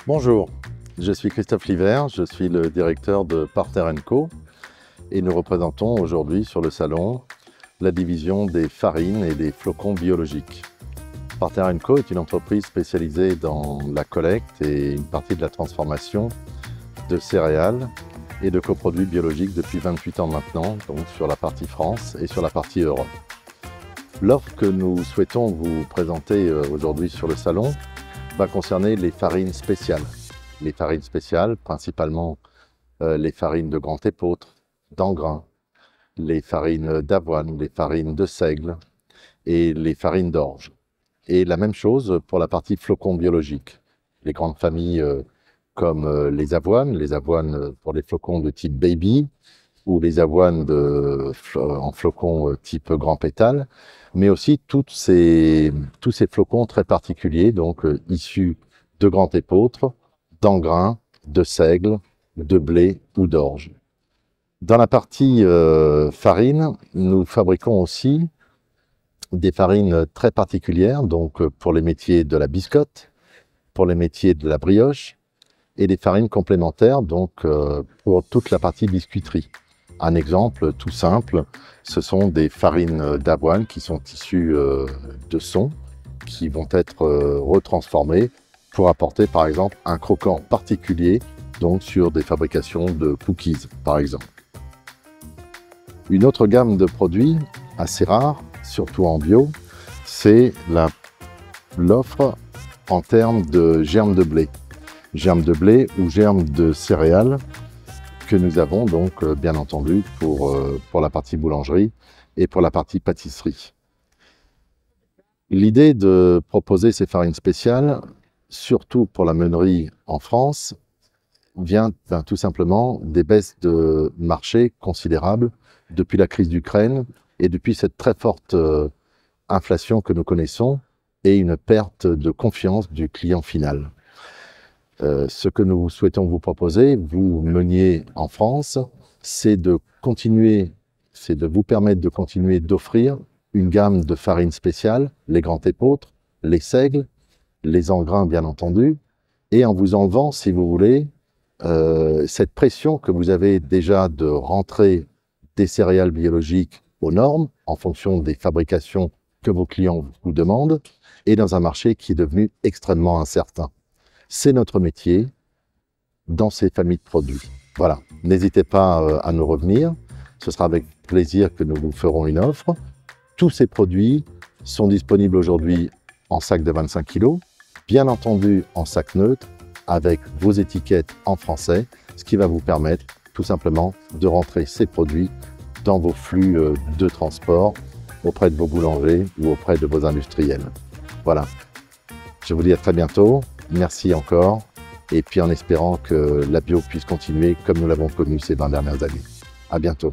Bonjour, je suis Christophe Livert, je suis le directeur de Partner & Co et nous représentons aujourd'hui sur le salon la division des farines et des flocons biologiques. Partner & Co est une entreprise spécialisée dans la collecte et une partie de la transformation de céréales et de coproduits biologiques depuis 28 ans maintenant, donc sur la partie France et sur la partie Europe. L'offre que nous souhaitons vous présenter aujourd'hui sur le salon va concerner les farines spéciales. Les farines spéciales, principalement les farines de grand épeautre, d'engrain, les farines d'avoine, les farines de seigle et les farines d'orge. Et la même chose pour la partie flocons biologiques. Les grandes familles comme les avoines pour les flocons de type baby, ou les avoines en flocons type grand pétale, mais aussi tous ces flocons très particuliers, donc issus de grand épeautre, d'engrain, de seigle, de blé ou d'orge. Dans la partie farine, nous fabriquons aussi des farines très particulières, donc pour les métiers de la biscotte, pour les métiers de la brioche, et des farines complémentaires, donc pour toute la partie biscuiterie. Un exemple tout simple, ce sont des farines d'avoine qui sont issues de son, qui vont être retransformées pour apporter par exemple un croquant particulier, donc sur des fabrications de cookies par exemple. Une autre gamme de produits assez rare, surtout en bio, c'est l'offre en termes de germes de blé. Germes de blé ou germes de céréales que nous avons donc bien entendu pour la partie boulangerie et pour la partie pâtisserie. L'idée de proposer ces farines spéciales, surtout pour la meunerie en France, vient tout simplement des baisses de marché considérables depuis la crise d'Ukraine et depuis cette très forte inflation que nous connaissons et une perte de confiance du client final. Ce que nous souhaitons vous proposer, vous Meuniers en France, c'est de vous permettre de continuer d'offrir une gamme de farines spéciales, les grands épeautres, les seigles, les engrains bien entendu, et en vous enlevant, si vous voulez, cette pression que vous avez déjà de rentrer des céréales biologiques aux normes en fonction des fabrications que vos clients vous demandent, et dans un marché qui est devenu extrêmement incertain. C'est notre métier dans ces familles de produits. Voilà, n'hésitez pas à nous revenir. Ce sera avec plaisir que nous vous ferons une offre. Tous ces produits sont disponibles aujourd'hui en sac de 25 kg, bien entendu en sac neutre, avec vos étiquettes en français, ce qui va vous permettre tout simplement de rentrer ces produits dans vos flux de transport auprès de vos boulangers ou auprès de vos industriels. Voilà, je vous dis à très bientôt. Merci encore, et puis en espérant que la bio puisse continuer comme nous l'avons connu ces 20 dernières années. À bientôt.